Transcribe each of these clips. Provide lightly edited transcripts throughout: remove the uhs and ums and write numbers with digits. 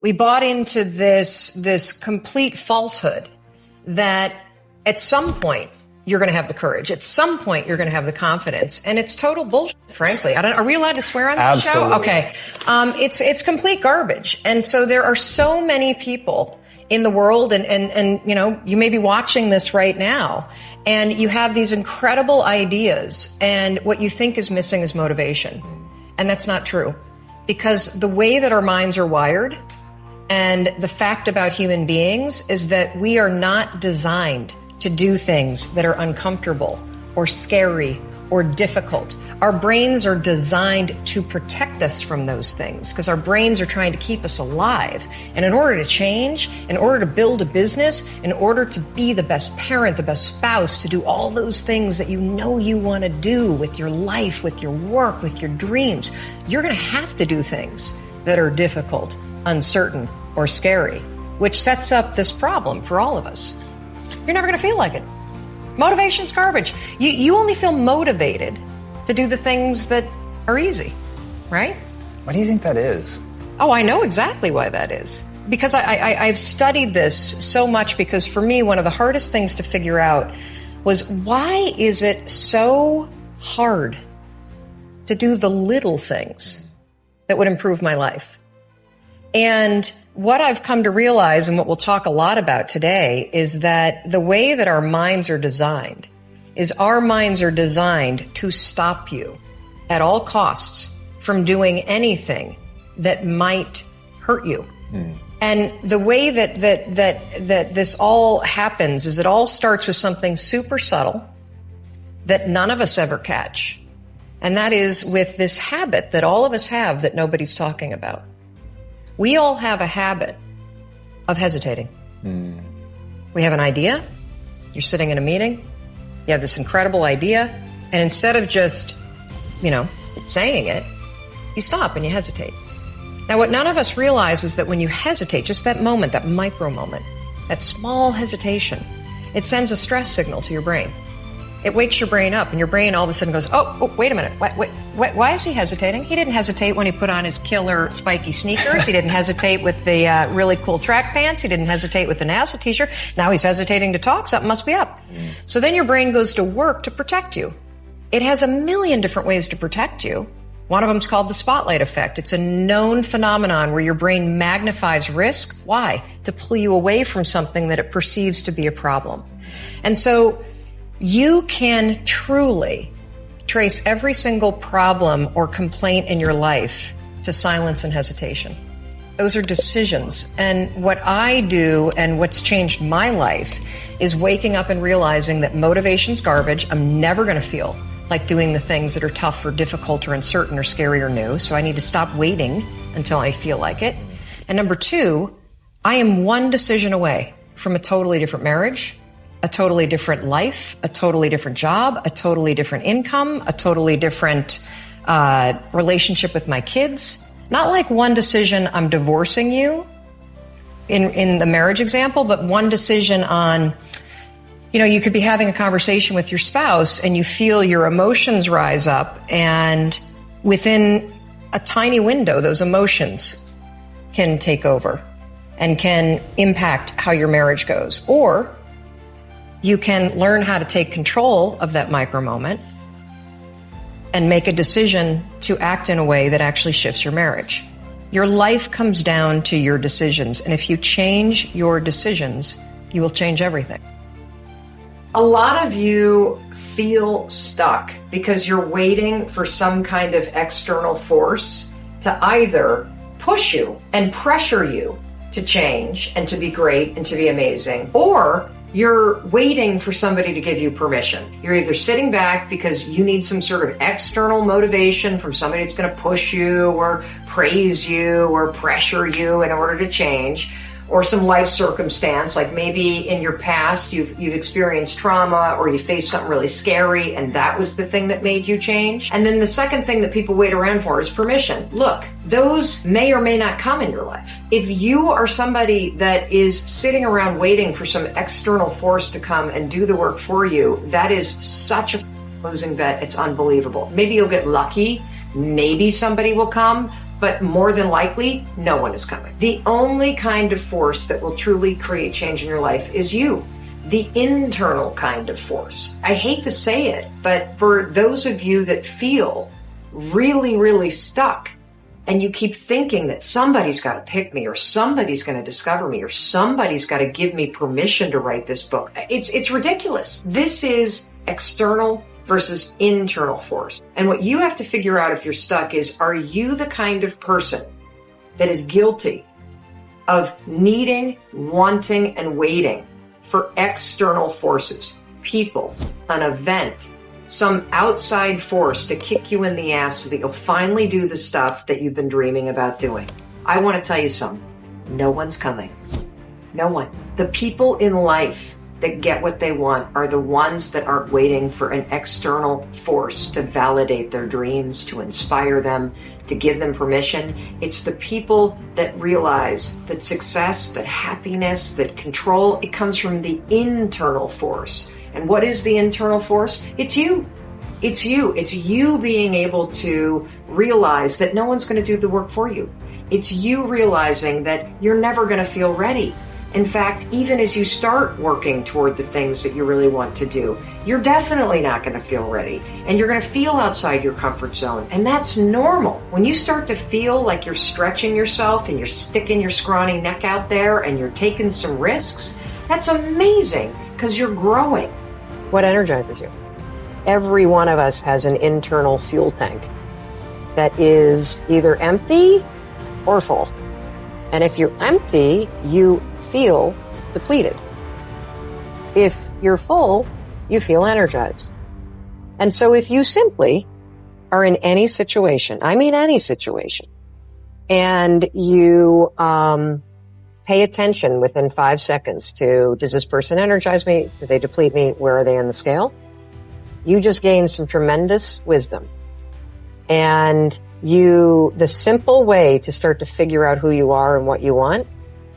We bought into this complete falsehood that at some point you're going to have the courage. At some point you're going to have the confidence. And it's total bullshit, frankly. Are we allowed to swear on this show? Absolutely. Okay. It's complete garbage. And so there are so many people in the world and you know, you may be watching this right now and you have these incredible ideas and what you think is missing is motivation. And that's not true. Because the way that our minds are wired and the fact about human beings is that we are not designed to do things that are uncomfortable or scary or difficult. Our brains are designed to protect us from those things because our brains are trying to keep us alive. And in order to change, in order to build a business, in order to be the best parent, the best spouse, to do all those things that you know you want to do with your life, with your work, with your dreams, you're going to have to do things that are difficult, uncertain, or scary, which sets up this problem for all of us. You're never going to feel like it. Motivation's garbage. You only feel motivated to do the things that are easy, right? Why do you think that is? Oh, I know exactly why that is. Because I've studied this so much because for me, one of the hardest things to figure out was why is it so hard to do the little things that would improve my life? And what I've come to realize and what we'll talk a lot about today is that the way that our minds are designed is our minds are designed to stop you at all costs from doing anything that might hurt you. And the way that this all happens is it all starts with something super subtle that none of us ever catch. And that is with this habit that all of us have that nobody's talking about. We all have a habit of hesitating. We have an idea. You're sitting in a meeting. You have this incredible idea. And instead of just, saying it, you stop and you hesitate. Now, what none of us realize is that when you hesitate, just that moment, that micro moment, that small hesitation, it sends a stress signal to your brain. It wakes your brain up, and your brain all of a sudden goes, oh, wait a minute. Why is he hesitating? He didn't hesitate when he put on his killer spiky sneakers. He didn't hesitate with the really cool track pants. He didn't hesitate with the NASA t-shirt. Now he's hesitating to talk. Something must be up. So then your brain goes to work to protect you. It has a million different ways to protect you. One of them is called the spotlight effect. It's a known phenomenon where your brain magnifies risk. Why? To pull you away from something that it perceives to be a problem. And so you can truly trace every single problem or complaint in your life to silence and hesitation. Those are decisions. And what I do and what's changed my life is waking up and realizing that motivation's garbage. I'm never going to feel like doing the things that are tough or difficult or uncertain or scary or new. So I need to stop waiting until I feel like it. And number two, I am one decision away from a totally different marriage, a totally different life, a totally different job, a totally different income, a totally different relationship with my kids. Not like one decision, I'm divorcing you in the marriage example, but one decision on, you could be having a conversation with your spouse and you feel your emotions rise up, and within a tiny window, those emotions can take over and can impact how your marriage goes. Or you can learn how to take control of that micro moment and make a decision to act in a way that actually shifts your marriage. Your life comes down to your decisions. And if you change your decisions, you will change everything. A lot of you feel stuck because you're waiting for some kind of external force to either push you and pressure you to change and to be great and to be amazing, or you're waiting for somebody to give you permission. You're either sitting back because you need some sort of external motivation from somebody that's going to push you or praise you or pressure you in order to change, or some life circumstance, like maybe in your past you've experienced trauma or you faced something really scary and that was the thing that made you change. And then the second thing that people wait around for is permission. Look, those may or may not come in your life. If you are somebody that is sitting around waiting for some external force to come and do the work for you, that is such a losing bet. It's unbelievable. Maybe you'll get lucky. Maybe somebody will come. but more than likely, no one is coming. The only kind of force that will truly create change in your life is you. The internal kind of force. I hate to say it, but for those of you that feel really, really stuck, and you keep thinking that somebody's got to pick me, or somebody's going to discover me, or somebody's got to give me permission to write this book. It's ridiculous. This is external versus internal force. And what you have to figure out if you're stuck is, are you the kind of person that is guilty of needing, wanting, and waiting for external forces, people, an event, some outside force to kick you in the ass so that you'll finally do the stuff that you've been dreaming about doing? I want to tell you something. No one's coming. No one. The people in life that get what they want are the ones that aren't waiting for an external force to validate their dreams, to inspire them, to give them permission. It's the people that realize that success, that happiness, that control, it comes from the internal force. And what is the internal force? It's you. It's you. It's you being able to realize that no one's going to do the work for you. It's you realizing that you're never going to feel ready. In fact, even as you start working toward the things that you really want to do, you're definitely not going to feel ready. And you're going to feel outside your comfort zone. And that's normal. When you start to feel like you're stretching yourself and you're sticking your scrawny neck out there and you're taking some risks, that's amazing because you're growing. What energizes you? Every one of us has an internal fuel tank that is either empty or full. And if you're empty, you feel depleted. If you're full, you feel energized. And so if you simply are in any situation, I mean any situation, and you pay attention within 5 seconds to, does this person energize me? Do they deplete me? Where are they on the scale? You just gain some tremendous wisdom. And the simple way to start to figure out who you are and what you want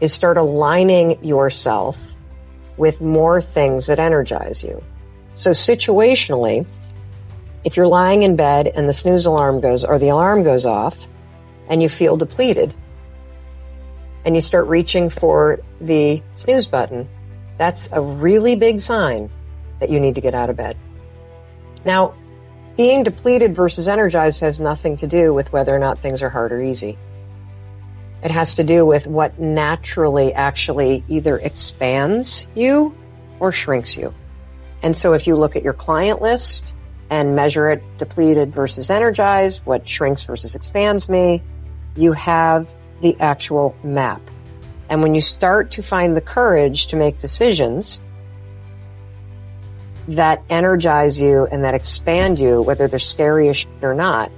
is start aligning yourself with more things that energize you. So situationally, if you're lying in bed and the snooze alarm goes, or the alarm goes off, and you feel depleted, and you start reaching for the snooze button, that's a really big sign that you need to get out of bed. Now, being depleted versus energized has nothing to do with whether or not things are hard or easy. It has to do with what naturally actually either expands you or shrinks you. And so if you look at your client list and measure it depleted versus energized, what shrinks versus expands me, you have the actual map. And when you start to find the courage to make decisions that energize you and that expand you, whether they're scary as shit or not,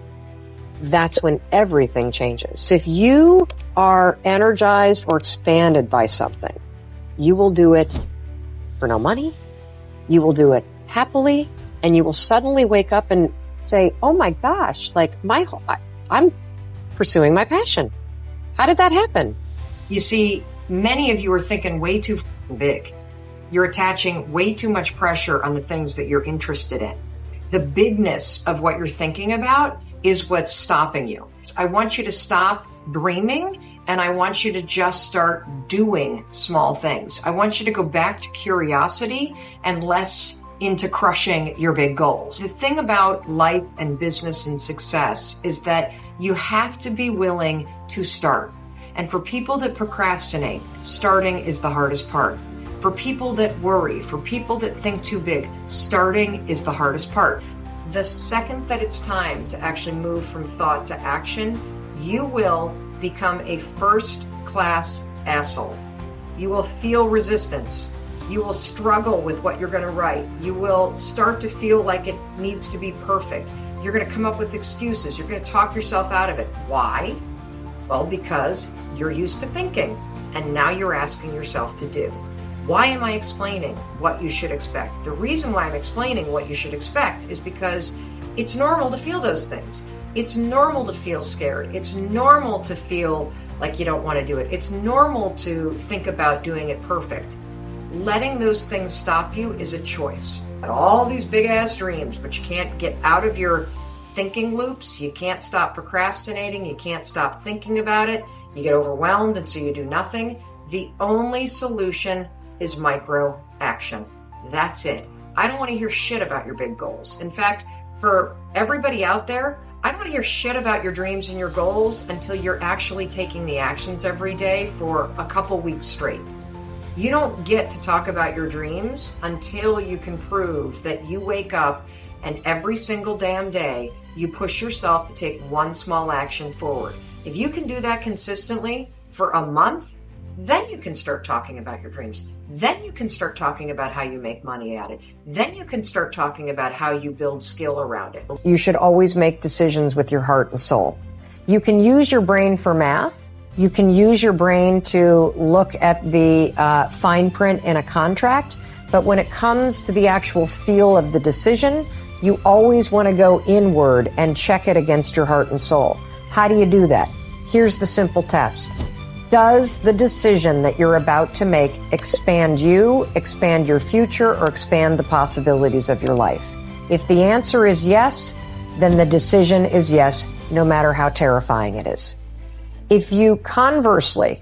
that's when everything changes. So if you are energized or expanded by something, you will do it for no money, you will do it happily, and you will suddenly wake up and say, oh my gosh, like I'm pursuing my passion. How did that happen? You see, many of you are thinking way too big. You're attaching way too much pressure on the things that you're interested in. The bigness of what you're thinking about is what's stopping you. I want you to stop dreaming, and I want you to just start doing small things. I want you to go back to curiosity and less into crushing your big goals. The thing about life and business and success is that you have to be willing to start. And for people that procrastinate, starting is the hardest part. For people that worry, for people that think too big, starting is the hardest part. The second that it's time to actually move from thought to action, you will become a first-class asshole. You will feel resistance. You will struggle with what you're going to write. You will start to feel like it needs to be perfect. You're going to come up with excuses. You're going to talk yourself out of it. Why? Well, because you're used to thinking, and now you're asking yourself to do. Why am I explaining what you should expect? The reason why I'm explaining what you should expect is because it's normal to feel those things. It's normal to feel scared. It's normal to feel like you don't want to do it. It's normal to think about doing it perfect. Letting those things stop you is a choice. All these big ass dreams, but you can't get out of your thinking loops. You can't stop procrastinating. You can't stop thinking about it. You get overwhelmed, and so you do nothing. The only solution is micro action. That's it. I don't want to hear shit about your big goals. In fact, for everybody out there, I don't want to hear shit about your dreams and your goals until you're actually taking the actions every day for a couple weeks straight. You don't get to talk about your dreams until you can prove that you wake up and every single damn day you push yourself to take one small action forward. If you can do that consistently for a month, then you can start talking about your dreams. Then you can start talking about how you make money at it. Then you can start talking about how you build skill around it. You should always make decisions with your heart and soul. You can use your brain for math. You can use your brain to look at the fine print in a contract. But when it comes to the actual feel of the decision, you always want to go inward and check it against your heart and soul. How do you do that? Here's the simple test. Does the decision that you're about to make expand you, expand your future, or expand the possibilities of your life? If the answer is yes, then the decision is yes, no matter how terrifying it is. If you conversely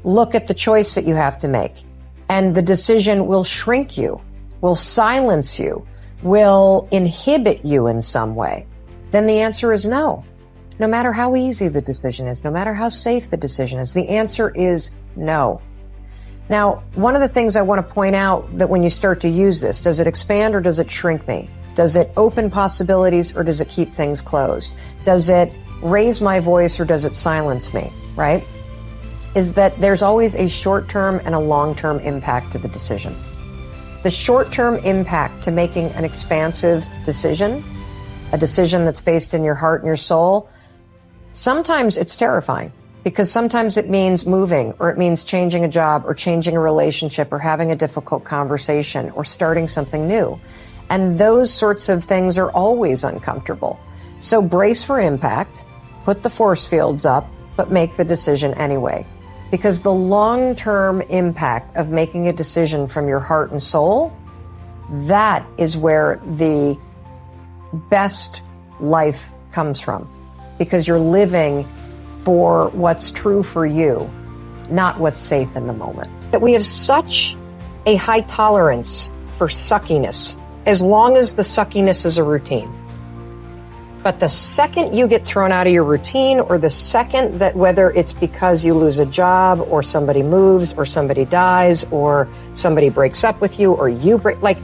look at the choice that you have to make, and the decision will shrink you, will silence you, will inhibit you in some way, then the answer is no. No matter how easy the decision is, no matter how safe the decision is, the answer is no. Now, one of the things I want to point out that when you start to use this, does it expand or does it shrink me? Does it open possibilities or does it keep things closed? Does it raise my voice or does it silence me, right? Is that there's always a short-term and a long-term impact to the decision. The short-term impact to making an expansive decision, a decision that's based in your heart and your soul, sometimes it's terrifying because sometimes it means moving or it means changing a job or changing a relationship or having a difficult conversation or starting something new. And those sorts of things are always uncomfortable. So brace for impact, put the force fields up, but make the decision anyway. Because the long-term impact of making a decision from your heart and soul, that is where the best life comes from. Because you're living for what's true for you, not what's safe in the moment. That we have such a high tolerance for suckiness, as long as the suckiness is a routine. But the second you get thrown out of your routine, or the second that whether it's because you lose a job, or somebody moves, or somebody dies, or somebody breaks up with you, or you break, like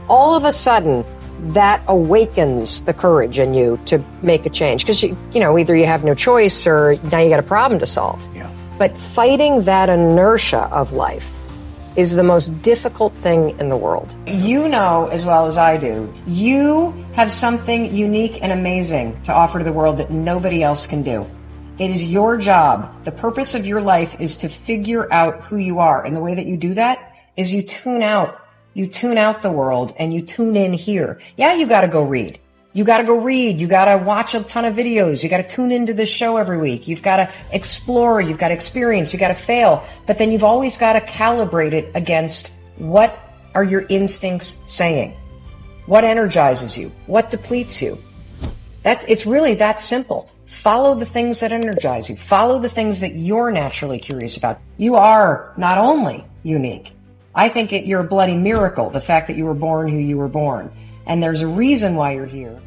all of a sudden, that awakens the courage in you to make a change. Because, you know, either you have no choice or now you got a problem to solve. Yeah. But fighting that inertia of life is the most difficult thing in the world. You know as well as I do, you have something unique and amazing to offer to the world that nobody else can do. It is your job. The purpose of your life is to figure out who you are. And the way that you do that is you tune out. You tune out the world and you tune in here. Yeah, you gotta go read. You gotta go read. You gotta watch a ton of videos. You gotta tune into this show every week. You've gotta explore. You've gotta experience. You gotta fail. But then you've always gotta calibrate it against what are your instincts saying? What energizes you? What depletes you? It's really that simple. Follow the things that energize you. Follow the things that you're naturally curious about. You are not only unique, I think you're a bloody miracle, the fact that you were born who you were born. And there's a reason why you're here.